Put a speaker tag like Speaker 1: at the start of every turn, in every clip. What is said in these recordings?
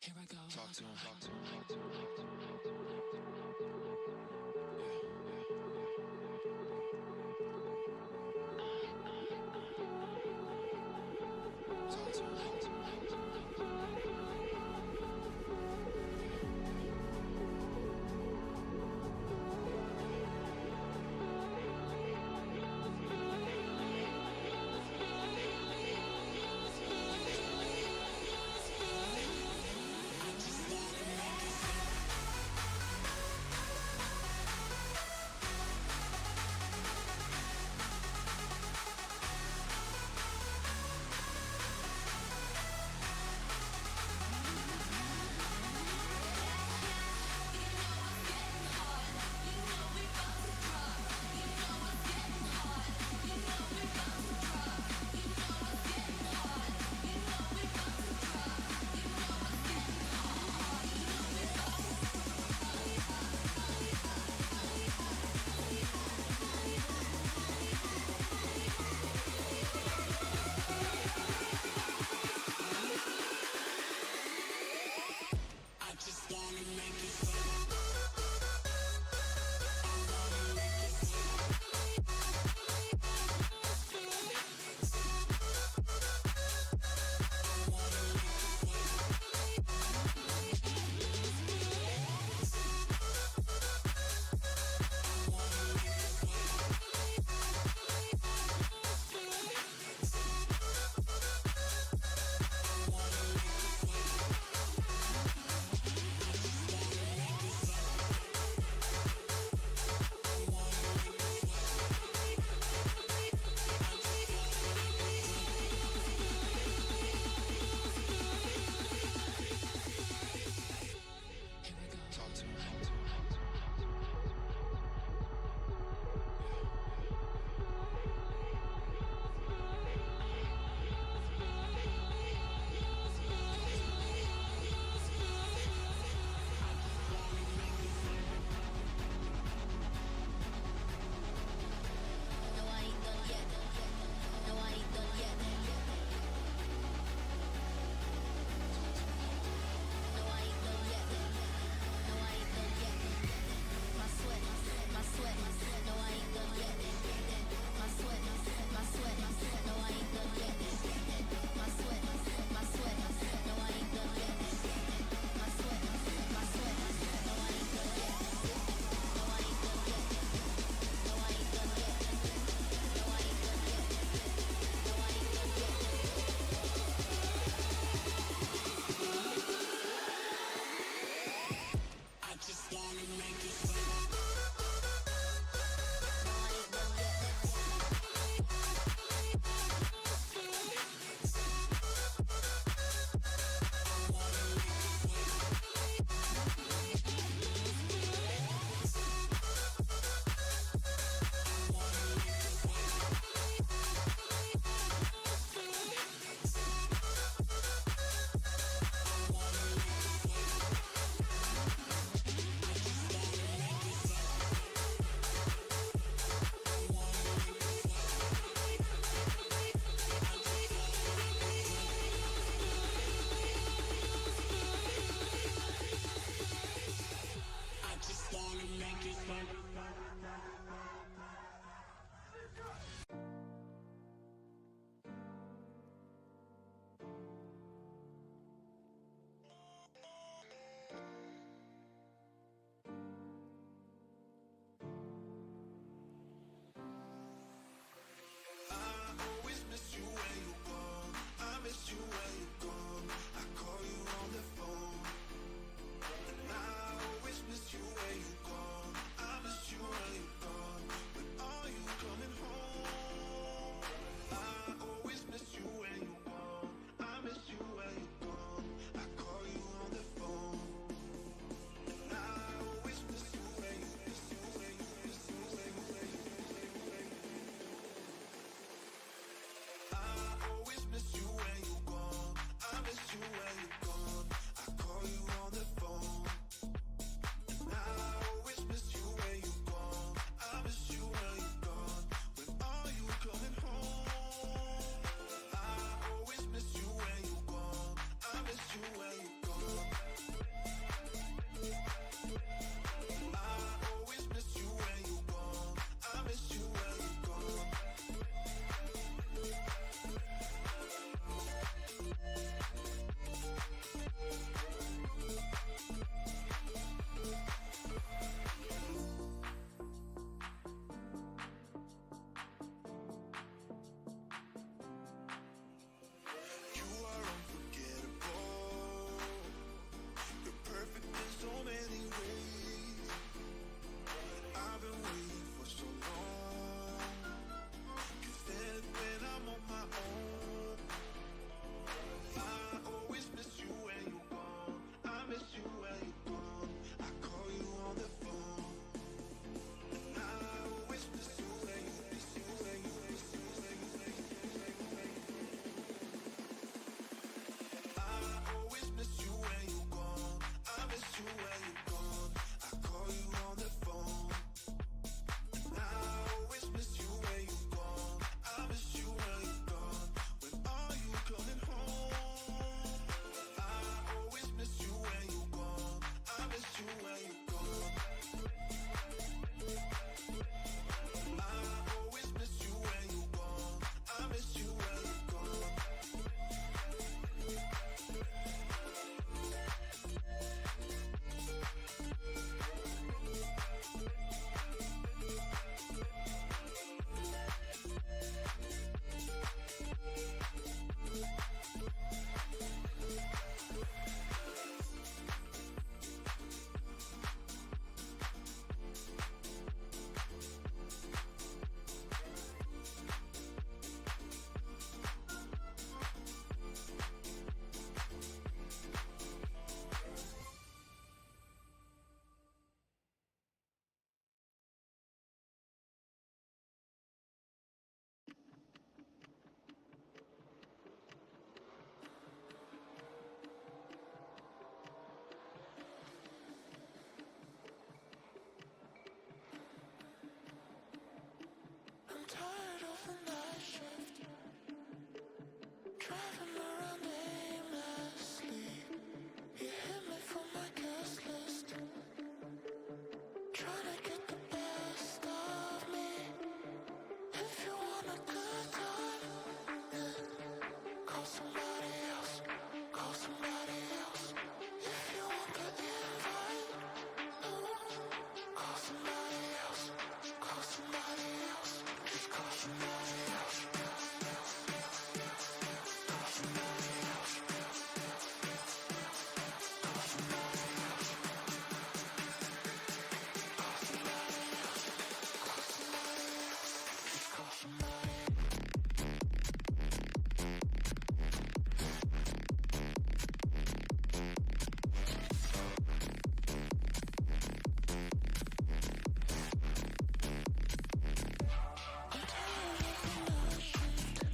Speaker 1: Here I go.
Speaker 2: Talk to him. Talk to him. Talk to him. Yeah, yeah, yeah. Talk to him. Talk to him. Yeah,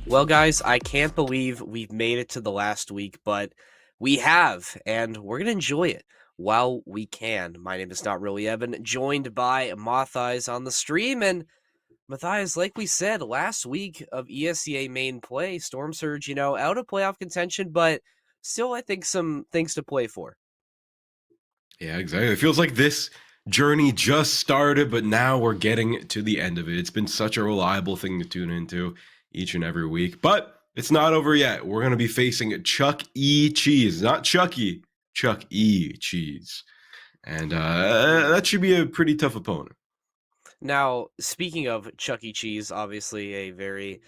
Speaker 1: Well, guys, I can't believe we've made it to the last week, but we have, and we're going to enjoy it while we can. My name is Not Really Evan, joined by Matthias on the stream. And Matthias, like we said, last week of ESEA main play, Storm Surge, out of playoff contention, but still, I think some things to play for.
Speaker 3: Yeah, exactly. It feels like this journey just started, but now we're getting to the end of it. It's been such a reliable thing to tune into each and every week, but it's not over yet. We're going to be facing Chuck E. Cheese, not Chucky, Chuck E. Cheese. And that should be a pretty tough opponent.
Speaker 1: Now, speaking of Chuck E. Cheese, obviously a very,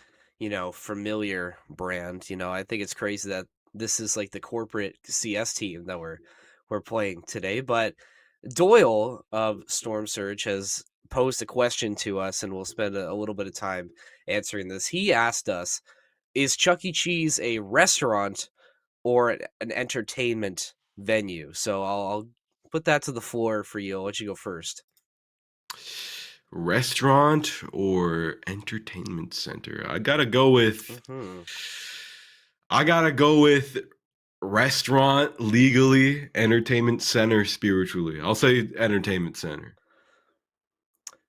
Speaker 1: familiar brand. I think it's crazy that this is like the corporate CS team that we're playing today. But Doyle of Storm Surge has posed a question to us, and we'll spend a little bit of time answering this. He asked us, "Is Chuck E. Cheese a restaurant or an entertainment venue?" So I'll put that to the floor for you. I'll let you go first.
Speaker 3: Restaurant or entertainment center?
Speaker 1: Hmm.
Speaker 3: I gotta go with restaurant legally, entertainment center spiritually. I'll say entertainment center.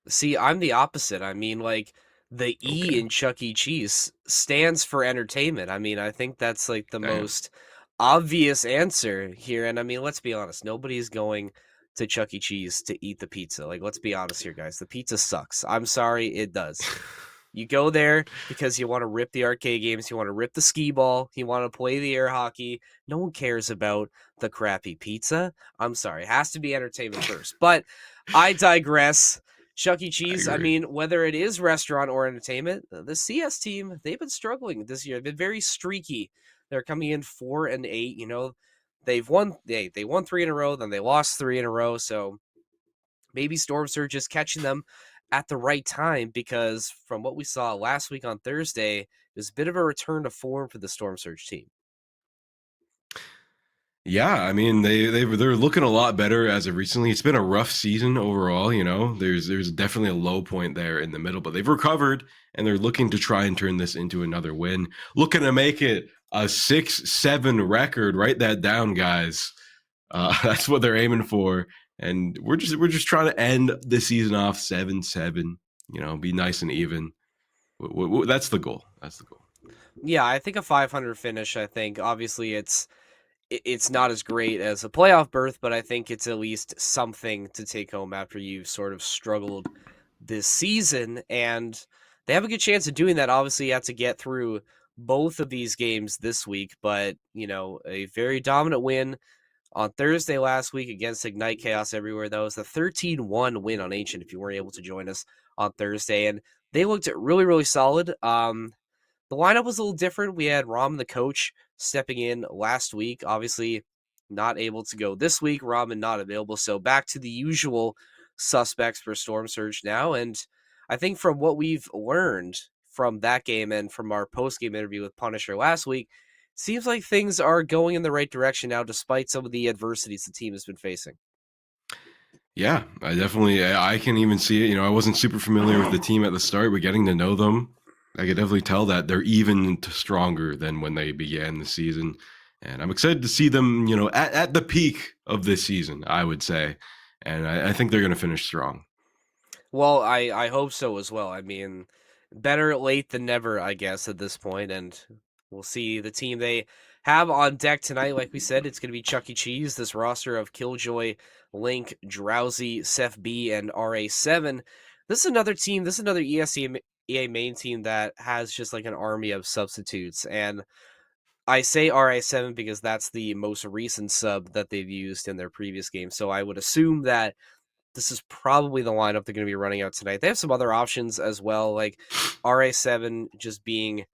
Speaker 1: See, I'm the opposite. I mean, like the E
Speaker 3: Okay.
Speaker 1: in Chuck E. Cheese stands for entertainment. I mean, I think that's like the
Speaker 3: Damn.
Speaker 1: most obvious answer here. And I mean, let's be honest, nobody's going to Chuck E. Cheese to eat the pizza. Like, let's be honest here, guys. The pizza sucks. I'm sorry, it does. You go there because you want to rip the arcade games, you want to rip the skee ball, you want to play the air hockey. No one cares about the crappy pizza. I'm sorry, it has to be entertainment first. But I digress. Chuck E.
Speaker 3: I
Speaker 1: Cheese, I
Speaker 3: agree.
Speaker 1: mean, whether it is restaurant or entertainment, the CS team, they've been struggling this year. They've been very streaky. They're coming in 4-8. They won three in a row, then they lost three in a row. So maybe Storm Surge is catching them at the right time because from what we saw last week on Thursday, it was a bit of a return to form for the Storm Surge team.
Speaker 3: Yeah, I mean they're looking a lot better as of recently. It's been a rough season overall, you know. There's definitely a low point there in the middle, but they've recovered and they're looking to try and turn this into another win. Looking to make it a 6-7 record. Write that down, guys. That's what they're aiming for, and we're just trying to end the season off 7-7. You know, be nice and even. That's the goal. That's the goal.
Speaker 1: Yeah, I think a 500 finish. I think obviously it's not as great as a playoff berth, but I think it's at least something to take home after you've sort of struggled this season. And they have a good chance of doing that. Obviously, you have to get through both of these games this week, but a very dominant win on Thursday last week against Ignite Chaos Everywhere. That was the 13-1 win on Ancient if you weren't able to join us on Thursday. And they looked really, really solid. The lineup was a little different. We had Rom, the coach, stepping in last week. Obviously, not able to go this week. Ramen not available. So back to the usual suspects for Storm Surge now. And I think from what we've learned from that game and from our post game interview with Punisher last week, seems like things are going in the right direction now, despite some of the adversities the team has been facing.
Speaker 3: Yeah, I can even see it. You know, I wasn't super familiar with the team at the start, but getting to know them, I could definitely tell that they're even stronger than when they began the season. And I'm excited to see them, you know, at the peak of this season, I would say. And I think they're going to finish strong.
Speaker 1: Well, I hope so as well. I mean, better late than never, I guess, at this point, and we'll see the team they have on deck tonight. Like we said, it's going to be Chuck E. Cheese, this roster of Killjoy, Link, Drowsy, Seth B, and RA7. This is another team, this is another ESEA main team that has just like an army of substitutes. And I say RA7 because that's the most recent sub that they've used in their previous game. So I would assume that this is probably the lineup they're going to be running out tonight. They have some other options as well, like RA7 just being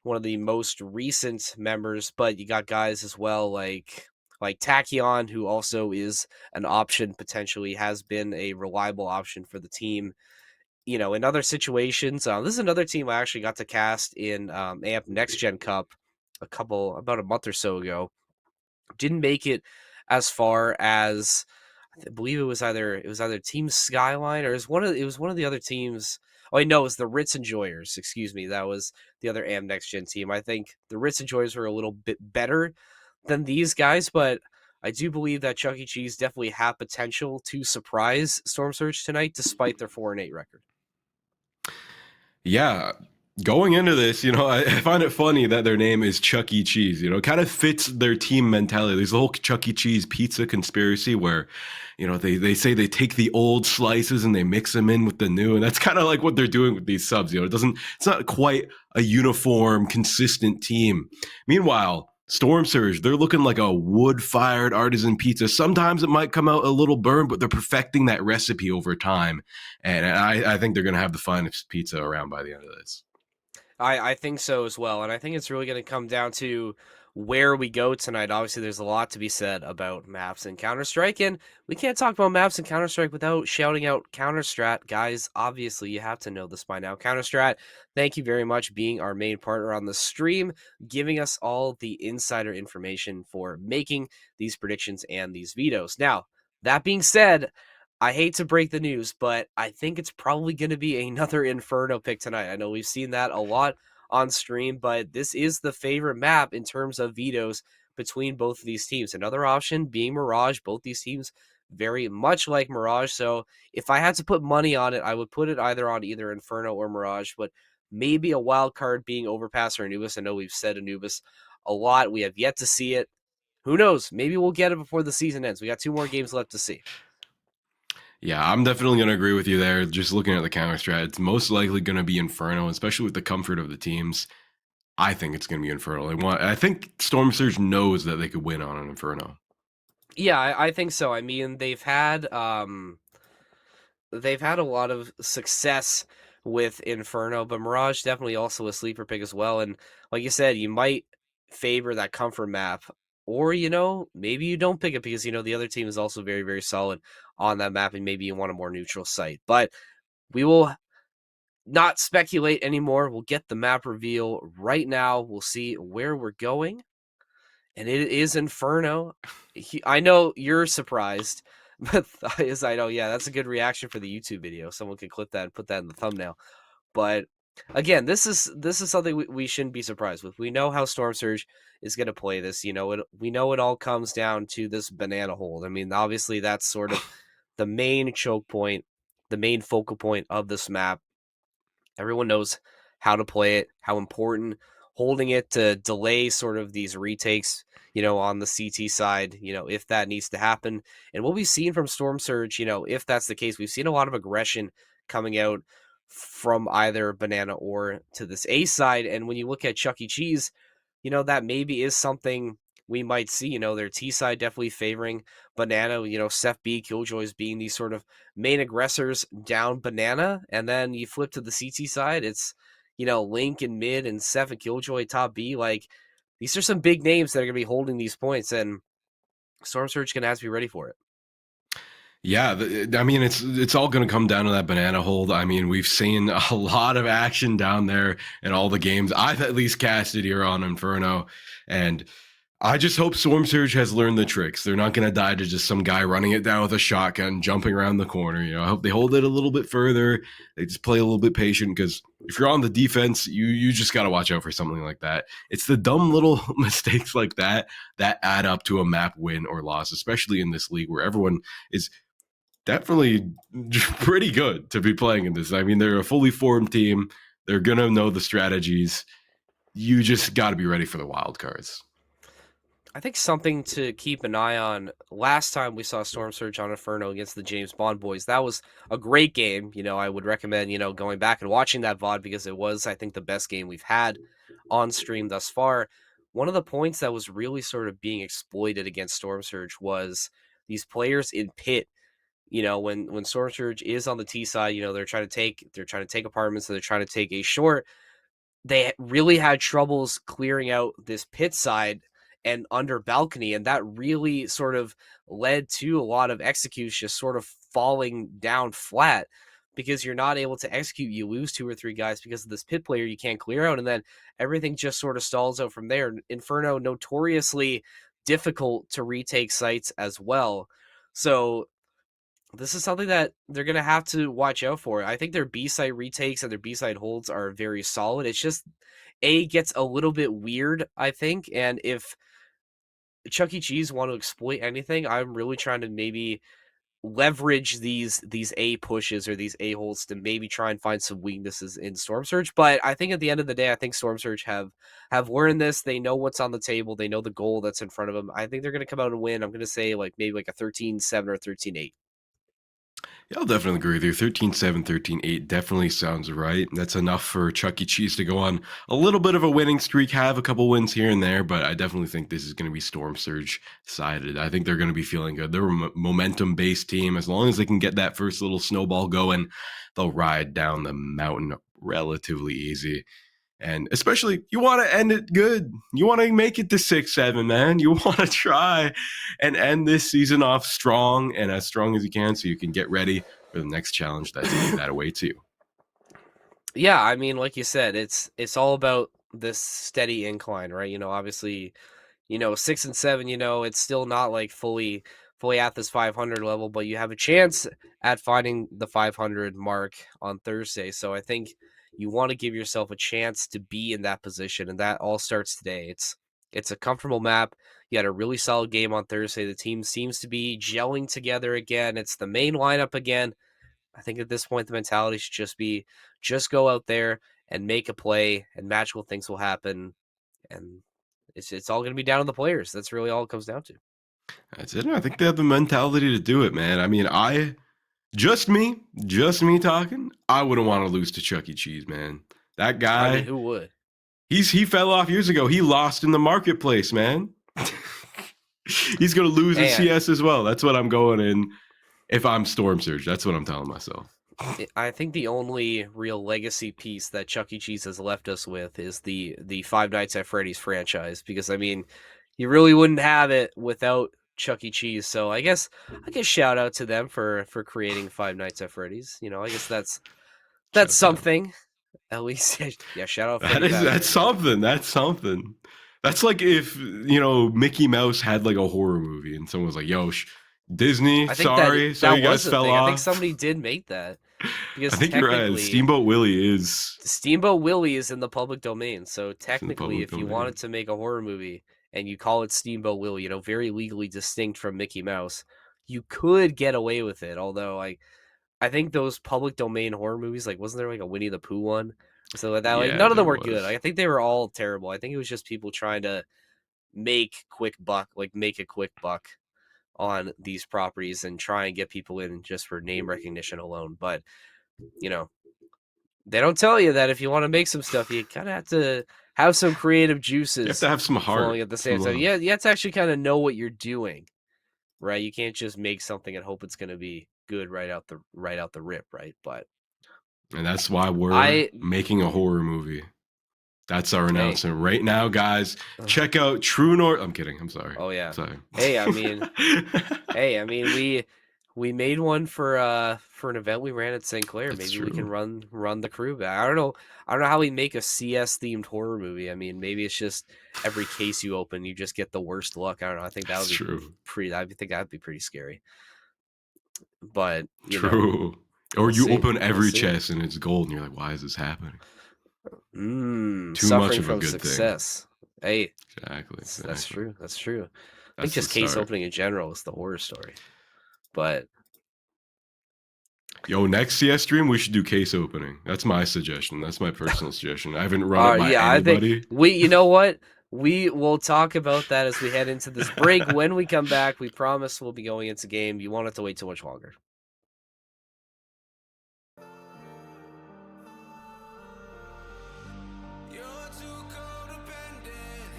Speaker 1: one of the most recent members, but you got guys as well like Tachyon, who also is an option potentially, has been a reliable option for the team. In other situations, this is another team I actually got to cast in AMP Next Gen Cup about a month or so ago. Didn't make it as far as I believe it was either Team Skyline or it was one of the other teams. Oh, I know it was the Ritz Enjoyers. Excuse me, that was the other AM Next Gen team. I think the Ritz Enjoyers were a little bit better than these guys, but I do believe that Chuck E. Cheese definitely have potential to surprise Storm Surge tonight, despite their 4-8 record.
Speaker 3: Yeah. Going into this, I find it funny that their name is Chuck E. Cheese. It kind of fits their team mentality. There's the whole Chuck E. Cheese pizza conspiracy where, they say they take the old slices and they mix them in with the new. And that's kind of like what they're doing with these subs. It's not quite a uniform, consistent team. Meanwhile, Storm Surge, they're looking like a wood-fired artisan pizza. Sometimes it might come out a little burned, but they're perfecting that recipe over time. And I think they're going to have the finest pizza around by the end of this.
Speaker 1: I think so as well. And I think it's really going to come down to where we go tonight. Obviously, there's a lot to be said about maps and Counter-Strike, and we can't talk about maps and Counter-Strike without shouting out Counter-Strat. Guys, obviously, you have to know this by now. Counter-Strat, thank you very much being our main partner on the stream, giving us all the insider information for making these predictions and these vetoes. Now, that being said, I hate to break the news, but I think it's probably going to be another Inferno pick tonight. I know we've seen that a lot on stream, but this is the favorite map in terms of vetoes between both of these teams. Another option being Mirage. Both these teams very much like Mirage. So if I had to put money on it, I would put it either Inferno or Mirage, but maybe a wild card being Overpass or Anubis. I know we've said Anubis a lot. We have yet to see it. Who knows? Maybe we'll get it before the season ends. We got 2 more games left to see.
Speaker 3: Yeah, I'm definitely going to agree with you there. Just looking at the counter strat, it's most likely going to be Inferno, especially with the comfort of the teams. I think it's going to be Inferno. I think Storm Surge knows that they could win on an Inferno.
Speaker 1: Yeah, I think so. I mean, they've had a lot of success with Inferno, but Mirage definitely also a sleeper pick as well. And like you said, you might favor that comfort map, or maybe you don't pick it because the other team is also very, very solid on that map, and maybe you want a more neutral site. But we will not speculate anymore. We'll get the map reveal right now. We'll see where we're going, and it is Inferno. I know you're surprised, but as I know, yeah, that's a good reaction for the YouTube video. Someone could clip that and put that in the thumbnail. But again, this is something we shouldn't be surprised with. We know how Storm Surge is going to play this. We know it all comes down to this banana hold. I mean, obviously that's sort of the main choke point, the main focal point of this map. Everyone knows how to play it, how important holding it to delay sort of these retakes, on the CT side, if that needs to happen. And what we've seen from Storm Surge, if that's the case, we've seen a lot of aggression coming out from either Banana or to this A side. And when you look at Chuck E. Cheese, that maybe is something we might see. Their T side definitely favoring Banana, Seth B, Killjoys being these sort of main aggressors down Banana. And then you flip to the CT side, it's, Link in mid and Seth and Killjoy top B. Like, these are some big names that are going to be holding these points, and Storm Surge going to have to be ready for it.
Speaker 3: Yeah, I mean, it's all going to come down to that banana hold. I mean, we've seen a lot of action down there in all the games I've at least casted here on Inferno, and I just hope Storm Surge has learned the tricks. They're not going to die to just some guy running it down with a shotgun, jumping around the corner. I hope they hold it a little bit further. They just play a little bit patient, because if you're on the defense, you just got to watch out for something like that. It's the dumb little mistakes like that add up to a map win or loss, especially in this league where everyone is definitely pretty good to be playing in this. I mean, they're a fully formed team. They're going to know the strategies. You just got to be ready for the wild cards.
Speaker 1: I think something to keep an eye on. Last time we saw Storm Surge on Inferno against the James Bond boys, that was a great game. I would recommend, going back and watching that VOD, because it was, I think, the best game we've had on stream thus far. One of the points that was really sort of being exploited against Storm Surge was these players in pit. When Storm Surge is on the T side, they're trying to take apartments, so they're trying to take a short. They really had troubles clearing out this pit side and under balcony, and that really sort of led to a lot of executes just sort of falling down flat, because you're not able to execute. You lose 2 or 3 guys because of this pit player you can't clear out, and then everything just sort of stalls out from there. Inferno notoriously difficult to retake sites as well. So this is something that they're gonna have to watch out for. I think their B-side retakes and their B-side holds are very solid. It's just A gets a little bit weird, I think, and if Chuck E. Cheese want to exploit anything, I'm really trying to maybe leverage these A pushes or these A holes to maybe try and find some weaknesses in Storm Surge. But I think at the end of the day, I think Storm Surge have learned this. They know what's on the table. They know the goal that's in front of them. I think they're gonna come out and win. I'm gonna say like maybe like a 13-7 or 13-8.
Speaker 3: Yeah, I'll definitely agree with you. 13-7, 13-8 definitely sounds right. That's enough for Chuck E. Cheese to go on a little bit of a winning streak, have a couple wins here and there, but I definitely think this is going to be Storm Surge sided. I think they're going to be feeling good. They're a momentum based team. As long as they can get that first little snowball going, they'll ride down the mountain relatively easy. And especially, you want to end it good. You want to make it to 6-7, man. You want to try and end this season off strong and as strong as you can so you can get ready for the next challenge that awaits you.
Speaker 1: Yeah, I mean, like you said, it's all about this steady incline, right? Obviously, 6 and 7, it's still not like fully at this 500 level, but you have a chance at finding the 500 mark on Thursday. So I think you want to give yourself a chance to be in that position, and that all starts today. It's a comfortable map. You had a really solid game on Thursday. The team seems to be gelling together again. It's the main lineup again. I think at this point the mentality should just go out there and make a play, and magical things will happen. And it's all going to be down to the players. That's really all it comes down to.
Speaker 3: That's it. I think they have the mentality to do it, man. I mean, just me talking, I wouldn't want to lose to Chuck E. Cheese, man. That
Speaker 1: I mean,
Speaker 3: guy,
Speaker 1: who would?
Speaker 3: he fell off years ago. He lost in the marketplace, man. He's going to lose in
Speaker 1: Hey,
Speaker 3: CS as well. That's what I'm going in. If I'm Storm Surge, that's what I'm telling myself.
Speaker 1: I think the only real legacy piece that Chuck E. Cheese has left us with is the Five Nights at Freddy's franchise. Because I mean, you really wouldn't have it without Chuck E. Cheese. So I guess shout out to them for creating Five Nights at Freddy's. I guess that's
Speaker 3: Shut down.
Speaker 1: something. At least, yeah. Shout out
Speaker 3: That
Speaker 1: Freddy
Speaker 3: is
Speaker 1: Fazbear,
Speaker 3: that's
Speaker 1: man.
Speaker 3: something. That's something. That's like if Mickey Mouse had like a horror movie and someone was like, "Yo, Disney,
Speaker 1: I think that
Speaker 3: sorry, so
Speaker 1: that
Speaker 3: you
Speaker 1: was
Speaker 3: guys
Speaker 1: a
Speaker 3: fell
Speaker 1: thing. I think
Speaker 3: off."
Speaker 1: somebody did make that
Speaker 3: I
Speaker 1: because
Speaker 3: think you're right.
Speaker 1: technically
Speaker 3: Steamboat Willie is
Speaker 1: Steamboat Willie is in the public domain. So
Speaker 3: in the
Speaker 1: technically,
Speaker 3: public
Speaker 1: if you wanted
Speaker 3: domain.
Speaker 1: to make a horror movie and you call it Steamboat Willie, very legally distinct from Mickey Mouse, you could get away with it. Although I think those public domain horror movies, like wasn't there like a Winnie the Pooh one or something like that? Like
Speaker 3: Yeah,
Speaker 1: none of them
Speaker 3: there
Speaker 1: were good.
Speaker 3: was.
Speaker 1: I think they were all terrible. I think it was just people trying to make a quick buck on these properties and try and get people in just for name recognition alone. But you know, they don't tell you that if you want to make some stuff, you kind of have to have some creative
Speaker 3: You have
Speaker 1: juices
Speaker 3: to have some heart,
Speaker 1: flowing at the
Speaker 3: some
Speaker 1: same time.
Speaker 3: love,
Speaker 1: Yeah, you have to actually kind of know what you're doing, right? You can't just make something and hope it's going to be good right out the rip, right? But
Speaker 3: and that's why we're
Speaker 1: I
Speaker 3: making a horror movie. That's our
Speaker 1: hey,
Speaker 3: announcement right now, guys. Check out True North. I'm kidding. I'm sorry.
Speaker 1: oh yeah,
Speaker 3: Sorry.
Speaker 1: hey, we made one for an event we ran at St. Clair.
Speaker 3: That's
Speaker 1: Maybe we can
Speaker 3: true.
Speaker 1: run the crew back. I don't know how we make a CS themed horror movie. I mean, maybe it's just every case you open, you just get the worst luck. I don't know. I think that
Speaker 3: That's
Speaker 1: would be
Speaker 3: true.
Speaker 1: pretty. I think that'd be pretty scary. But
Speaker 3: True. Or
Speaker 1: we'll
Speaker 3: you
Speaker 1: see.
Speaker 3: open
Speaker 1: We'll
Speaker 3: every
Speaker 1: see.
Speaker 3: chest and it's gold, and you're like, why is this happening? Too much
Speaker 1: Suffering
Speaker 3: of a
Speaker 1: from
Speaker 3: good thing.
Speaker 1: success. Hey,
Speaker 3: Exactly.
Speaker 1: that's
Speaker 3: Exactly.
Speaker 1: true. That's true. I think
Speaker 3: That's the
Speaker 1: just case
Speaker 3: start.
Speaker 1: opening in general is the horror story. But
Speaker 3: Yo, next CS stream, we should do case opening. That's my suggestion. That's my personal suggestion. I haven't run it by
Speaker 1: yeah, I think
Speaker 3: anybody.
Speaker 1: you know what? We will talk about that as we head into this break. When we come back, we promise we'll be going into game. You won't have to wait too much longer.
Speaker 2: You're too codependent.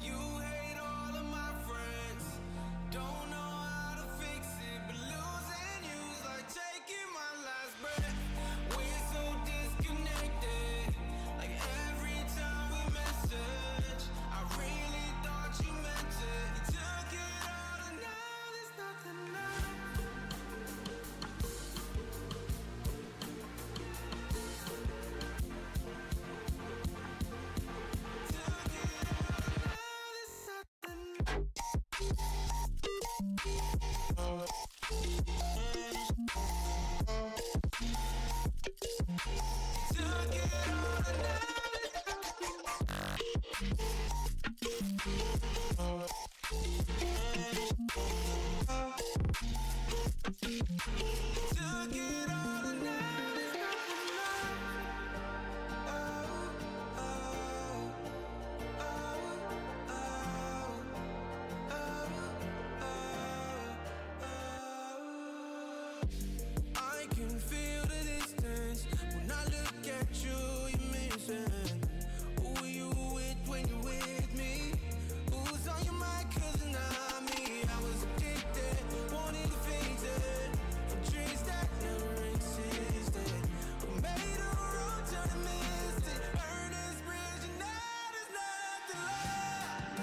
Speaker 2: You hate all of my friends. Don't know how to fix it, but losing you's like taking my last breath. We're so disconnected. Like every time we message, I really thought you meant it. You took it all and now there's nothing left. Took it all and now there's nothing left. Oh, I can feel the distance when I look at you, you're missing. Who are you with when you're with me? Who's on your mind? 'Cause it's not me. I was addicted, wanted to face it, from dreams that never existed. We made a road, turn and missed it. Burn this bridge and now there's nothing left.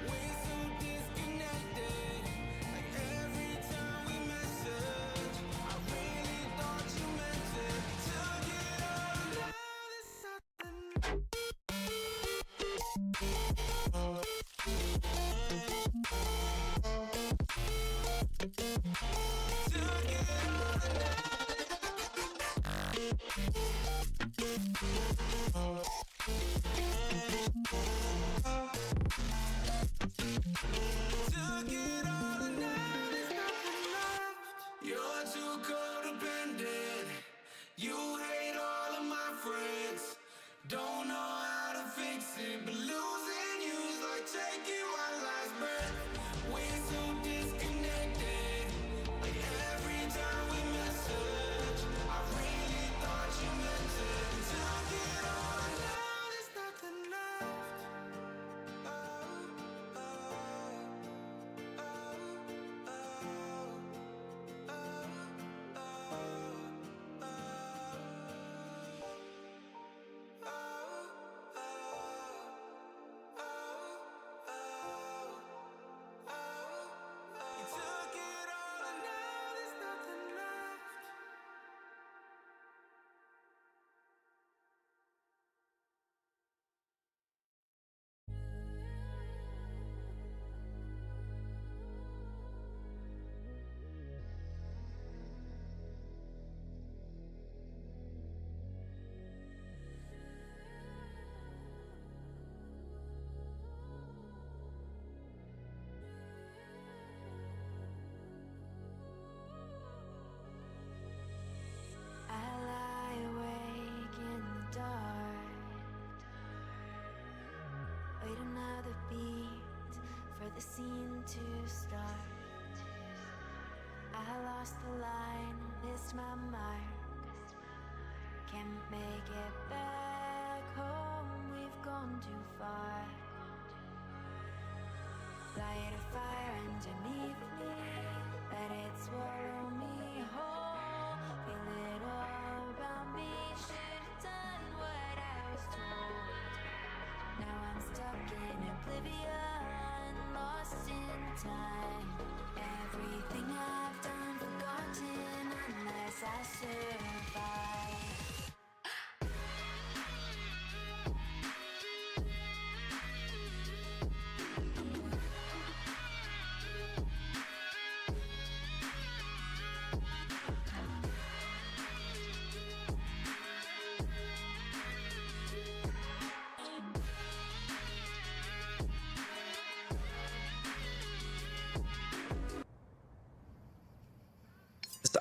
Speaker 2: We're so disconnected, like every time we message, I really thought you meant it. Took it all and now there's something. Took it all and took it all and now there's nothing left. You're too codependent. You hate all of my friends. Don't know how to fix it, but losing you's like taking my last breath. We're so disconnected, like every time we message, I really thought you meant it. Took it all and now there's nothing left. You took it all and now there's nothing left.
Speaker 4: I lie awake in the dark, wait another beat for the scene to start. I lost the line, missed my mark, can't make it back home, we've gone too far. Light a fire underneath me, let it swallow me whole. Feel it all around me, should've done what I was told. Now I'm stuck in oblivion, lost in time. Everything I've done, forgotten unless I survive.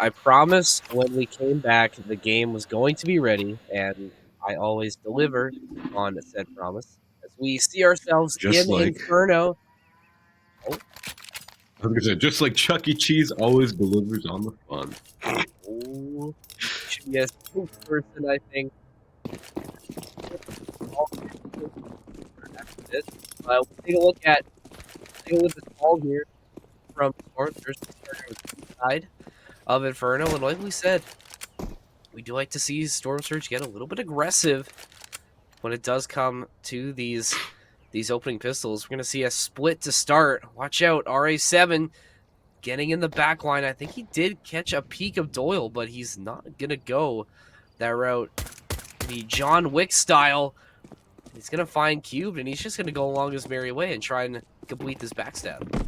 Speaker 1: I promised when we came back the game was going to be ready, and I always deliver on said promise. As we see ourselves
Speaker 3: Just
Speaker 1: in
Speaker 3: like
Speaker 1: Inferno. Oh,
Speaker 3: I was gonna say, just like Chuck E. Cheese always delivers on the fun.
Speaker 1: oh, should be a spokesperson, I think. After this, we'll take a look at this ball here from Sport. There's the side of Inferno, and like we said, we do like to see Storm Surge get a little bit aggressive when it does come to these opening pistols. We're gonna see a split to start. Watch out, RA7 getting in the back line. I think he did catch a peek of Doyle, but he's not gonna go that route, the John Wick style. He's gonna find Cubed, and he's just gonna go along his merry way and try and complete this backstab.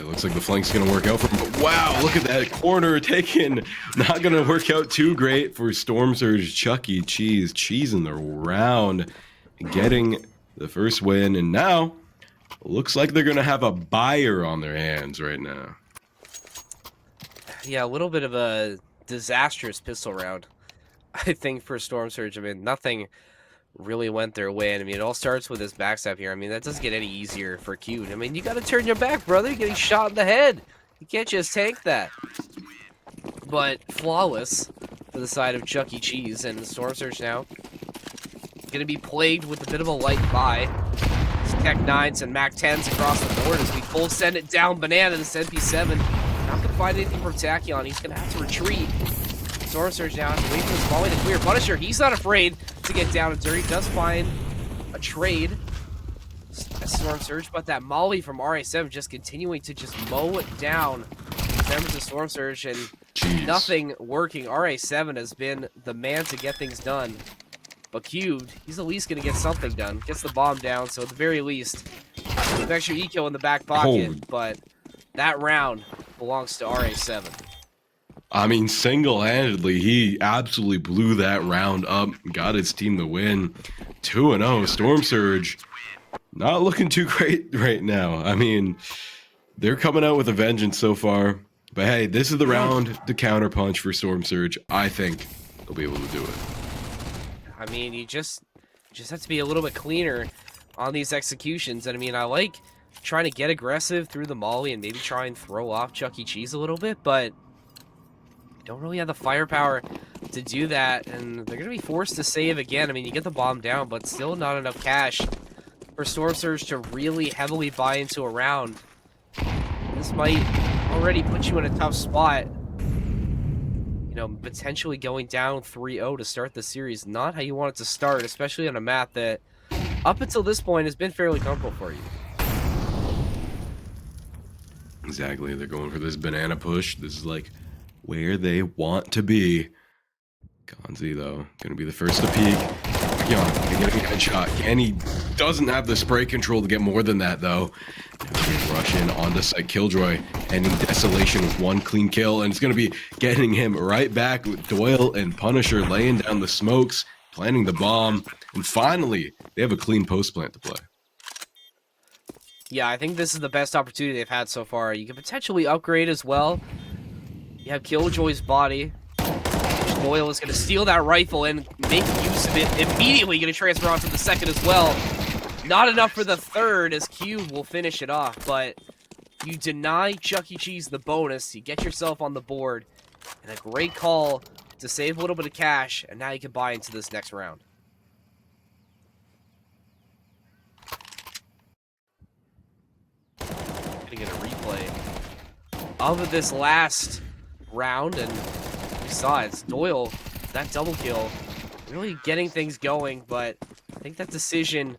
Speaker 3: It looks like the flank's going to work out for him, but wow, look at that corner taken. Not going to work out too great for Storm Surge. Chuck E. Cheese cheesing the round, getting the first win, and now looks like they're going to have a buyer on their hands right now.
Speaker 1: Yeah, a little bit of a disastrous pistol round, I think, for Storm Surge. I mean, nothing really went their way. And I mean, it all starts with this backstab here. I mean, that doesn't get any easier for Cute. I mean, you got to turn your back, brother. You're getting shot in the head. You can't just tank that. But flawless for the side of Chuck E. Cheese. And Storm Surge now going to be plagued with a bit of a light buy. Tech 9s and Mac 10s across the board as we full send it down Banana to MP7. Not going to find anything from Tachyon. He's going to have to retreat. Storm Surge now has to wait for his volley to clear. Punisher, he's not afraid to get down and dirty. Does find a trade. Storm Surge, but that Molly from RA7 just continuing to just mow it down. Members of Storm Surge and nothing working. RA7 has been the man to get things done. But Cubed, he's at least going to get something done. Gets the bomb down, so at the very least, an extra eco in the back pocket. But that round belongs to RA7.
Speaker 3: I mean, single-handedly, he absolutely blew that round up, got his team the win. 2-0, Storm Surge, not looking too great right now. I mean, they're coming out with a vengeance so far. But hey, this is the round to counterpunch for Storm Surge. I think they'll be able to do it.
Speaker 1: I mean, you just have to be a little bit cleaner on these executions. And I mean, I like trying to get aggressive through the molly and maybe try and throw off Chuck E. Cheese a little bit, but don't really have the firepower to do that, and they're going to be forced to save again. I mean, you get the bomb down, but still not enough cash for Storm Surge to really heavily buy into a round. This might already put you in a tough spot. You know, potentially going down 3-0 to start the series. Not how you want it to start, especially on a map that, up until this point, has been fairly comfortable for you.
Speaker 3: Exactly, they're going for this banana push. This is like where they want to be. Gonzi, though, gonna be the first to peek. Getting a headshot. Kenny doesn't have the spray control to get more than that, though. Rush in onto site. Killjoy ending Desolation with one clean kill, and it's gonna be getting him right back with Doyle and Punisher laying down the smokes, planting the bomb, and finally, they have a clean post plant to play.
Speaker 1: Yeah, I think this is the best opportunity they've had so far. You can potentially upgrade as well. You have Killjoy's body. Doyle is going to steal that rifle and make use of it immediately. Going to transfer onto the second as well. Not enough for the third, as Cube will finish it off, but you deny Chuck E. Cheese the bonus. You get yourself on the board, and a great call to save a little bit of cash, and now you can buy into this next round. Gonna get a replay of this last round, and we saw it. It's Doyle, that double kill, really getting things going, but I think that decision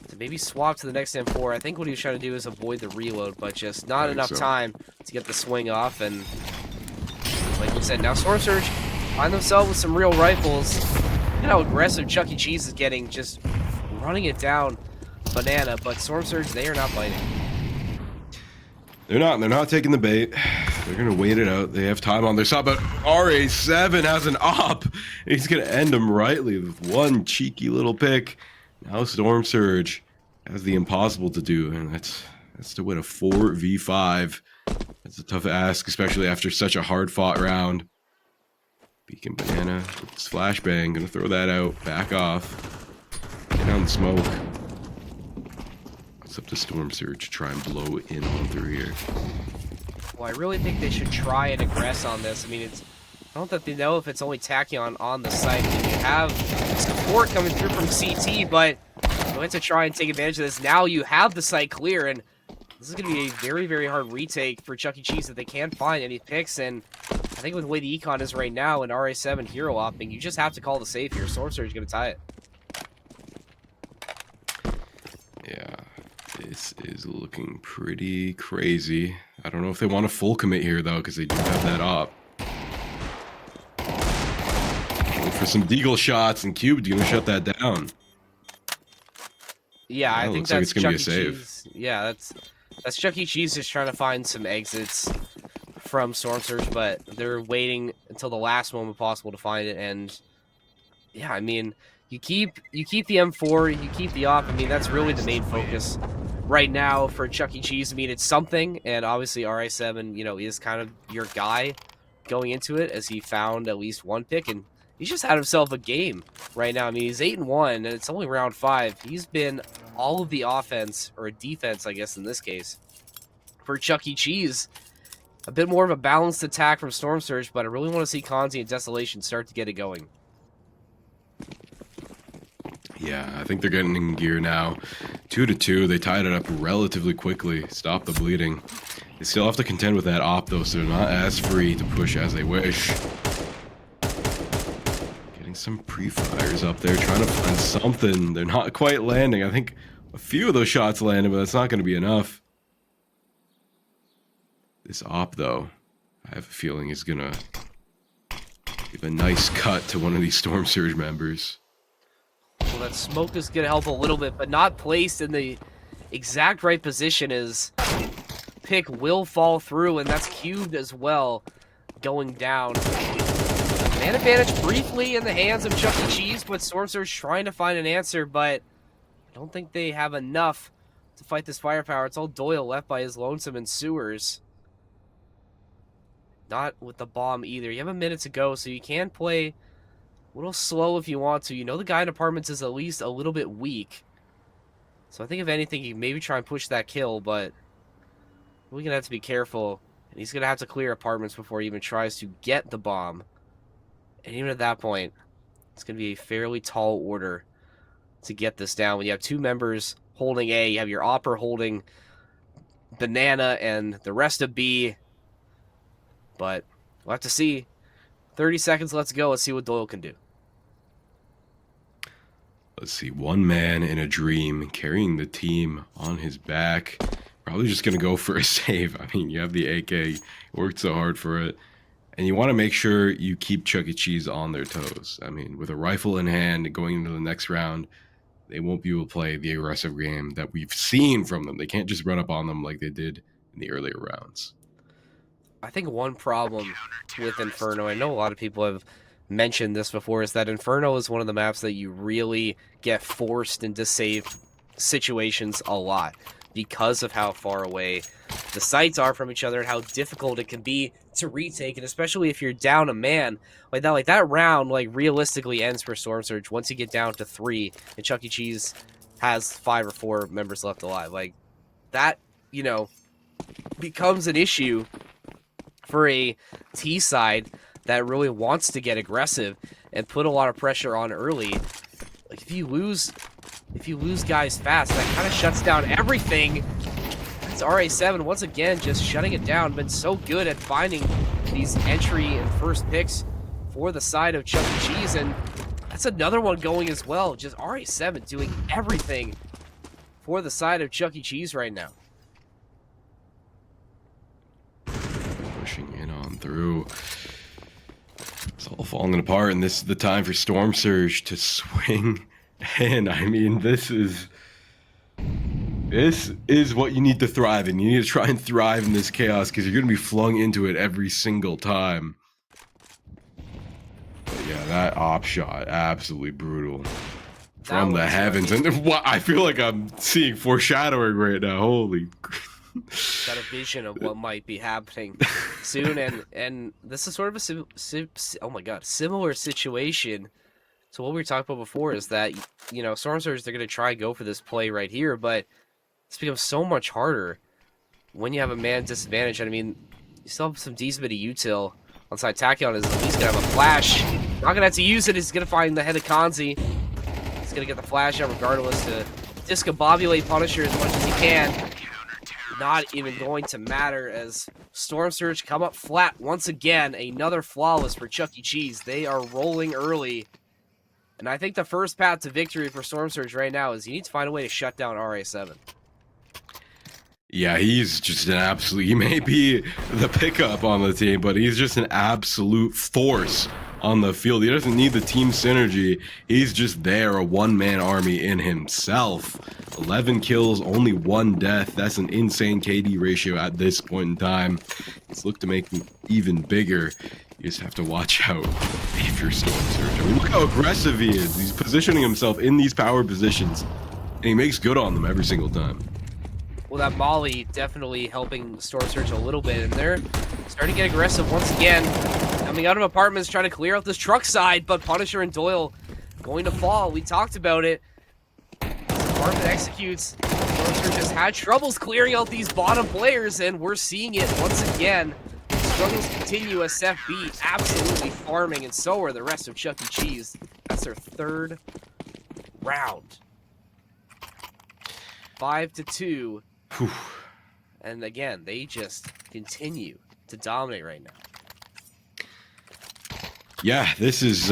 Speaker 1: to maybe swap to the next M4, I think what he was trying to do is avoid the reload, but just not enough time to get the swing off, and like we said, now Storm Surge find themselves with some real rifles. Look at how aggressive Chuck E. Cheese is getting, just running it down Banana, but Storm Surge, they are not biting.
Speaker 3: They're not taking the bait. They're gonna wait it out. They have time on their side, but RA7 has an op. He's gonna end him rightly with one cheeky little pick. Now Storm Surge has the impossible to do, and that's to win a 4v5. That's a tough ask, especially after such a hard-fought round. Beacon Banana with his flashbang, gonna throw that out, back off, get down the smoke. It's up to Storm Surge to try and blow in on through here.
Speaker 1: Well, I really think they should try and aggress on this. I mean, I don't think they know if it's only Tachyon on the site. I mean, you have support coming through from CT, but you want to try and take advantage of this. Now you have the site clear, and this is going to be a very, very hard retake for Chuck E. Cheese if they can't find any picks. And I think with the way the econ is right now and RA7 hero opping, you just have to call the save here. Storm Surge is going to tie it.
Speaker 3: Yeah. This is looking pretty crazy. I don't know if they want a full commit here, though, because they do have that op. Going for some deagle shots, and Cube's going to shut that down.
Speaker 1: Yeah, I think
Speaker 3: looks like
Speaker 1: that's
Speaker 3: it's gonna
Speaker 1: Chuck
Speaker 3: be a
Speaker 1: E.
Speaker 3: save.
Speaker 1: Cheese. Yeah, That's Chuck E. Cheese just trying to find some exits from Storm Surge, but they're waiting until the last moment possible to find it. And yeah, I mean, you keep the M4, you keep the op. I mean, that's really the main focus right now for Chuck E. Cheese. I mean, it's something, and obviously RI7, you know, is kind of your guy going into it, as he found at least one pick, and he's just had himself a game right now. I mean, he's 8-1, and it's only round 5. He's been all of the offense, or defense, I guess in this case, for Chuck E. Cheese. A bit more of a balanced attack from Storm Surge, but I really want to see Kanzi and Desolation start to get it going.
Speaker 3: Yeah, I think they're getting in gear now. 2-2. They tied it up relatively quickly. Stop the bleeding. They still have to contend with that op, though, so they're not as free to push as they wish. Getting some pre-fires up there, trying to find something. They're not quite landing. I think a few of those shots landed, but that's not going to be enough. This op, though, I have a feeling is going to give a nice cut to one of these Storm Surge members.
Speaker 1: Well, that smoke is going to help a little bit, but not placed in the exact right position, as pick will fall through, and that's cubed as well, going down. Man advantage briefly in the hands of Chuck E. Cheese, but Storm Surge trying to find an answer, but I don't think they have enough to fight this firepower. It's all Doyle left by his lonesome in sewers. Not with the bomb either. You have a minute to go, so you can play a little slow if you want to. You know the guy in apartments is at least a little bit weak. So I think if anything, you maybe try and push that kill, but we're going to have to be careful. And he's going to have to clear apartments before he even tries to get the bomb. And even at that point, it's going to be a fairly tall order to get this down. When you have two members holding A, you have your Opper holding Banana and the rest of B. But we'll have to see. 30 seconds, let's go. Let's see what Doyle can do.
Speaker 3: Let's see, one man in a dream carrying the team on his back. Probably just going to go for a save. I mean, you have the AK, you worked so hard for it. And you want to make sure you keep Chuck E. Cheese on their toes. I mean, with a rifle in hand going into the next round, they won't be able to play the aggressive game that we've seen from them. They can't just run up on them like they did in the earlier rounds.
Speaker 1: I think one problem with Inferno, I know a lot of people have mentioned this before, is that Inferno is one of the maps that you really get forced into save situations a lot because of how far away the sites are from each other and how difficult it can be to retake, and especially if you're down a man like that round realistically ends for Storm Surge once you get down to 3 and Chuck E. Cheese has 5 or 4 members left alive. Like that, you know, becomes an issue for a T side that really wants to get aggressive and put a lot of pressure on early. Like if you lose guys fast, that kind of shuts down everything. That's RA7 once again just shutting it down. Been so good at finding these entry and first picks for the side of Chuck E. Cheese, and that's another one going as well. Just RA7 doing everything for the side of Chuck E. Cheese right now.
Speaker 3: Pushing in on through. It's all falling apart, and this is the time for Storm Surge to swing in. I mean, this is what you need to thrive in. You need to try and thrive in this chaos because you're going to be flung into it every single time. But yeah, that op shot, absolutely brutal. From the heavens. And I feel like I'm seeing foreshadowing right now. Holy
Speaker 1: got a vision of what might be happening soon, and this is sort of a similar situation to what we were talking about before, is that, you know, Storm Surge, they're going to try and go for this play right here, but it's become so much harder when you have a man disadvantage. I mean, you still have some decent bit of util on side. Tachyon is at least going to have a flash. Not going to have to use it. He's going to find the head of Kanzi. He's going to get the flash out regardless to discombobulate Punisher as much as he can. Not even going to matter as Storm Surge come up flat once again. Another flawless for Chuck E. Cheese. They are rolling early. And I think the first path to victory for Storm Surge right now is you need to find a way to shut down RA7.
Speaker 3: Yeah, he's just an absolute... He may be the pickup on the team, but he's just an absolute force on the field. He doesn't need the team synergy. He's just there, a one-man army in himself. 11 kills, only 1 death. That's an insane KD ratio at this point in time. It's looked to make him even bigger. You just have to watch out if you're Storm Surge. I mean, look how aggressive he is. He's positioning himself in these power positions, and he makes good on them every single time.
Speaker 1: Well, that Molly definitely helping Storm Surge a little bit, and they're starting to get aggressive once again. Coming out of apartments, trying to clear out this truck side, but Punisher and Doyle going to fall. We talked about it. Apartment executes. Storm Surge has had troubles clearing out these bottom players, and we're seeing it once again. Struggles continue as FB absolutely farming, and so are the rest of Chuck E. Cheese. That's their 3rd round. 5-2.
Speaker 3: Whew.
Speaker 1: And again, they just continue to dominate right now.
Speaker 3: Yeah, this is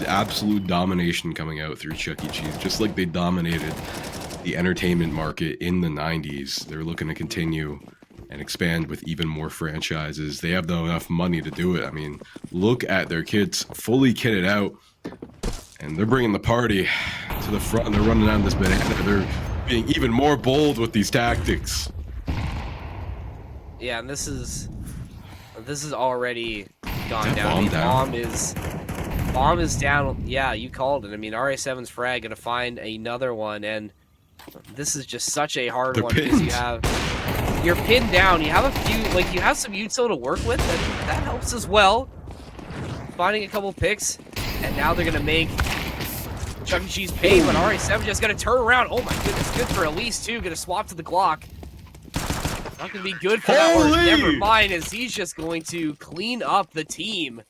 Speaker 3: absolute domination coming out through Chuck E. Cheese, just like they dominated the entertainment market in the 90s. They're looking to continue and expand with even more franchises. They have enough money to do it. I mean, look at their kids fully kitted out, and they're bringing the party to the front, and they're running down this banana. They're being even more bold with these tactics.
Speaker 1: Yeah, and this is already gone down. Bomb is down. Yeah, you called it. I mean, RA7's frag gonna find another one, and this is just such a hard one because you're pinned down. You have a few, like you have some util to work with, and that helps as well. Finding a couple picks, and now they're gonna make Chuck E. Cheese pay, but RA7 just gonna turn around. Oh my goodness, good for Elise too. Gonna swap to the Glock. Not gonna be good for that one. Never mind, as he's just going to clean up the team.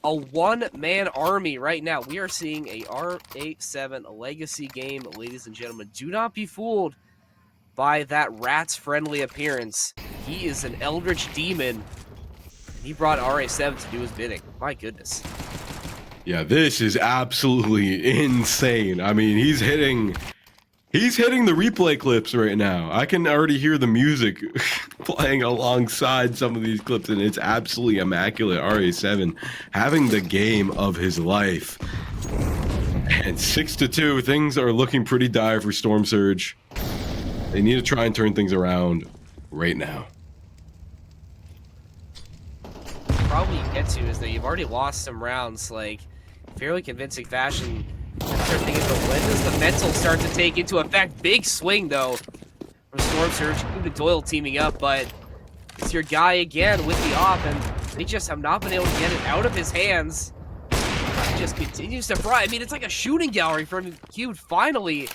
Speaker 1: A one-man army right now. We are seeing a R87 legacy game, ladies and gentlemen. Do not be fooled by that Rats-friendly appearance. He is an Eldritch Demon. He brought RA7 to do his bidding. My goodness.
Speaker 3: Yeah, this is absolutely insane. I mean, he's hitting the replay clips right now. I can already hear the music playing alongside some of these clips, and it's absolutely immaculate. RA7 having the game of his life. And 6-2, things are looking pretty dire for Storm Surge. They need to try and turn things around right now.
Speaker 1: Problem you get to is that you've already lost some rounds, like, fairly convincing fashion. Start thinking, but when does the mental start to take into effect? Big swing, though, from Storm Surge. Cube and Doyle teaming up, but it's your guy again with the op, and they just have not been able to get it out of his hands. He just continues to fry. I mean, it's like a shooting gallery from Cube. Finally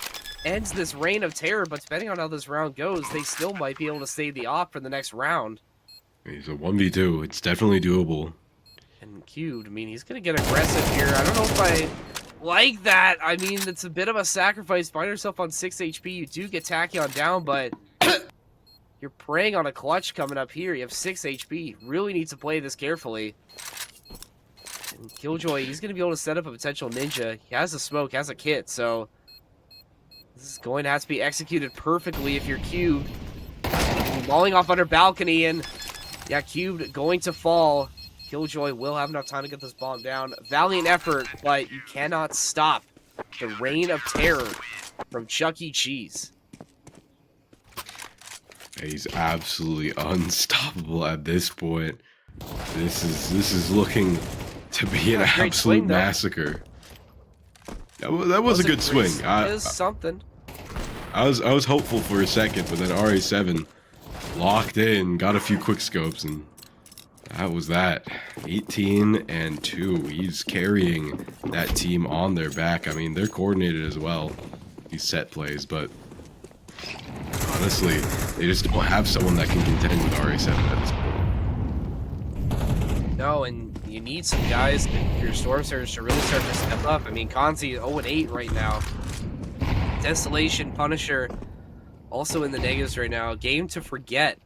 Speaker 1: ends this reign of terror, but depending on how this round goes, they still might be able to save the op for the next round.
Speaker 3: He's a 1v2. It's definitely doable.
Speaker 1: And Cube, I mean, he's going to get aggressive here. I don't know if I like that. I mean, it's a bit of a sacrifice. Find yourself on 6 HP. You do get Tachyon down, but you're preying on a clutch coming up here. You have 6 HP. Really need to play this carefully. And Killjoy, he's going to be able to set up a potential ninja. He has a smoke, has a kit, so this is going to have to be executed perfectly if you're Cubed. Falling off under balcony, and yeah, Cubed going to fall. Killjoy will have enough time to get this bomb down. Valiant effort, but you cannot stop the reign of terror from Chuck E. Cheese.
Speaker 3: He's absolutely unstoppable at this point. This is looking to be an absolute
Speaker 1: swing,
Speaker 3: massacre. That was a good swing.
Speaker 1: It is something.
Speaker 3: I was hopeful for a second, but then RA7 locked in, got a few quick scopes, and that was that. 18-2. He's carrying that team on their back. I mean, they're coordinated as well, these set plays, but honestly, they just don't have someone that can contend with RA7 at this point.
Speaker 1: No, and you need some guys in your Storm Surge to really start to step up. I mean, Kanzi 0-8 right now. Desolation, Punisher, also in the negatives right now. Game to forget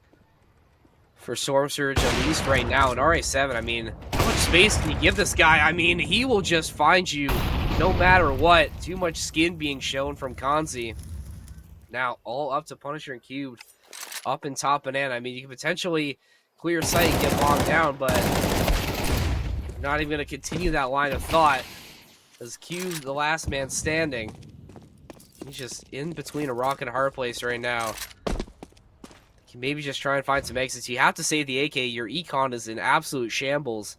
Speaker 1: for Storm Surge, at least right now. And RA7, I mean, how much space can you give this guy? I mean, he will just find you no matter what. Too much skin being shown from Kanzi. Now, all up to Punisher and Cubed. Up and top and in. I mean, you can potentially clear sight and get bombed down, but Not even going to continue that line of thought. As Q, the last man standing. He's just in between a rock and a hard place right now. He maybe just try and find some exits. You have to save the AK. Your econ is in absolute shambles.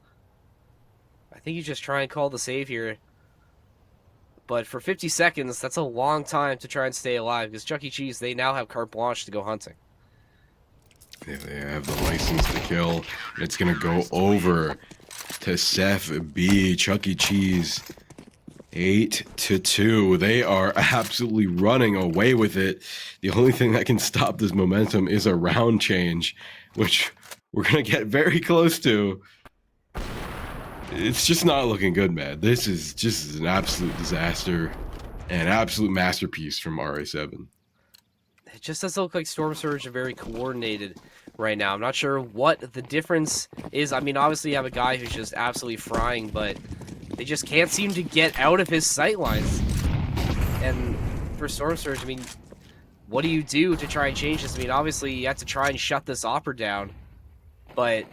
Speaker 1: I think you just try and call the save here. But for 50 seconds, that's a long time to try and stay alive. Because Chuck E. Cheese, they now have carte blanche to go hunting.
Speaker 3: Yeah, they have the license to kill. It's going to go over to Seth B. Chuck E. Cheese. 8-2. They are absolutely running away with it. The only thing that can stop this momentum is a round change, which we're going to get very close to. It's just not looking good, man. This is just an absolute disaster. An absolute masterpiece from RA7.
Speaker 1: It just doesn't look like Storm Surge are very coordinated right now. I'm not sure what the difference is. I mean, obviously you have a guy who's just absolutely frying, but they just can't seem to get out of his sight lines. And for Storm Surge, I mean, what do you do to try and change this? I mean, obviously you have to try and shut this Opera down, but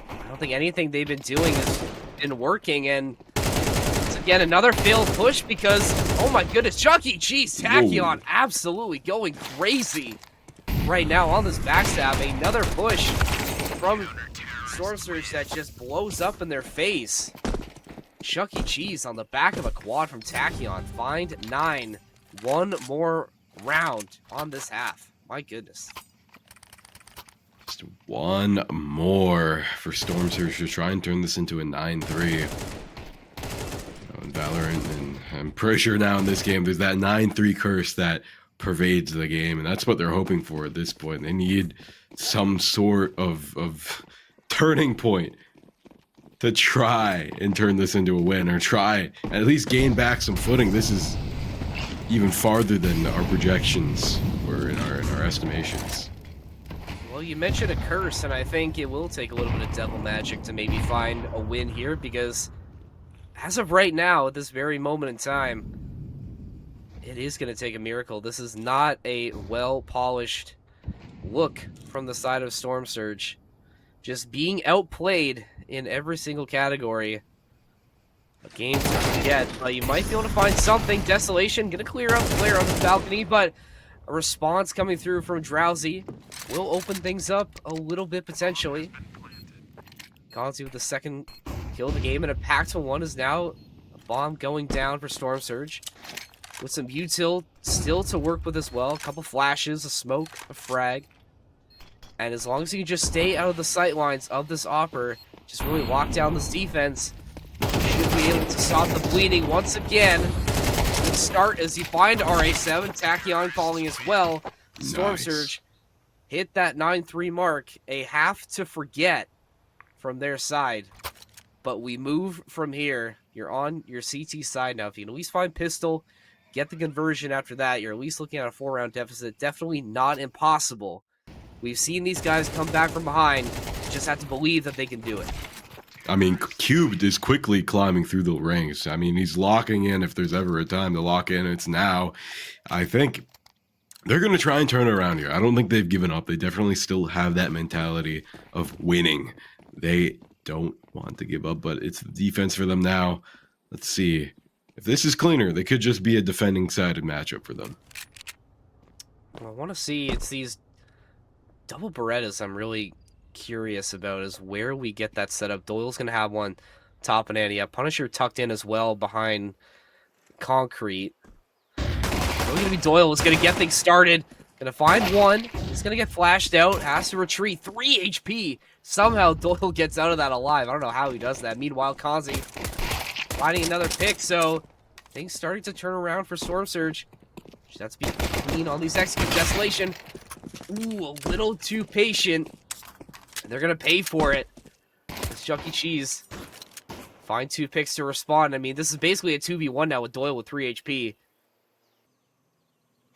Speaker 1: I don't think anything they've been doing has been working. And it's, again, another failed push because, oh my goodness, Chuck E. Cheese, Tachyon absolutely going crazy right now on this backstab. Another push from Storm Surge that just blows up in their face. Chuck E. Cheese on the back of a quad from Tachyon. Find 9. One more round on this half. My goodness.
Speaker 3: Just one more for Storm Surge to try and turn this into a 9-3. In Valorant, and I'm pretty sure now in this game there's that 9-3 curse that pervades the game, and that's what they're hoping for at this point. They need some sort of turning point to try and turn this into a win, or try and at least gain back some footing. This is even farther than our projections were in our estimations.
Speaker 1: Well, you mentioned a curse, and I think it will take a little bit of devil magic to maybe find a win here, because as of right now, at this very moment in time, it is going to take a miracle. This is not a well-polished look from the side of Storm Surge. Just being outplayed in every single category. A game to forget. You might be able to find something. Desolation going to clear up the player on the balcony, but a response coming through from Drowsy will open things up a little bit potentially. Gonzi with the second kill of the game, and a packed one is now a bomb going down for Storm Surge. With some util still to work with as well. A couple flashes, a smoke, a frag. And as long as you can just stay out of the sight lines of this Opper, just really lock down this defense, you should be able to stop the bleeding once again. Good start as you find RA7, Tachyon falling as well. Storm
Speaker 3: Nice.
Speaker 1: Surge hit that 9-3 mark, a half to forget from their side. But we move from here. You're on your CT side now. If you can at least find pistol, get the conversion after that, you're at least looking at a 4-round deficit. Definitely not impossible. We've seen these guys come back from behind. Just have to believe that they can do it.
Speaker 3: I mean, Cubed is quickly climbing through the ranks. I mean, he's locking in. If there's ever a time to lock in, it's now. I think they're going to try and turn it around here. I don't think they've given up. They definitely still have that mentality of winning. They don't want to give up, but it's the defense for them now. Let's see. If this is cleaner, they could just be a defending-sided matchup for them.
Speaker 1: I want to see, it's these double Berettas I'm really curious about, is where we get that set up. Doyle's going to have one top and Andy. Yeah, Punisher tucked in as well behind Concrete. It's going to be Doyle who's going to get things started. Going to find one. He's going to get flashed out. Has to retreat. 3 HP. Somehow Doyle gets out of that alive. I don't know how he does that. Meanwhile, Kazi finding another pick. So things starting to turn around for Storm Surge. Just have to be clean on these execute. Desolation. Ooh, a little too patient. And they're going to pay for it. It's Chuck E. Cheese. Find 2 picks to respond. I mean, this is basically a 2v1 now with Doyle with 3 HP.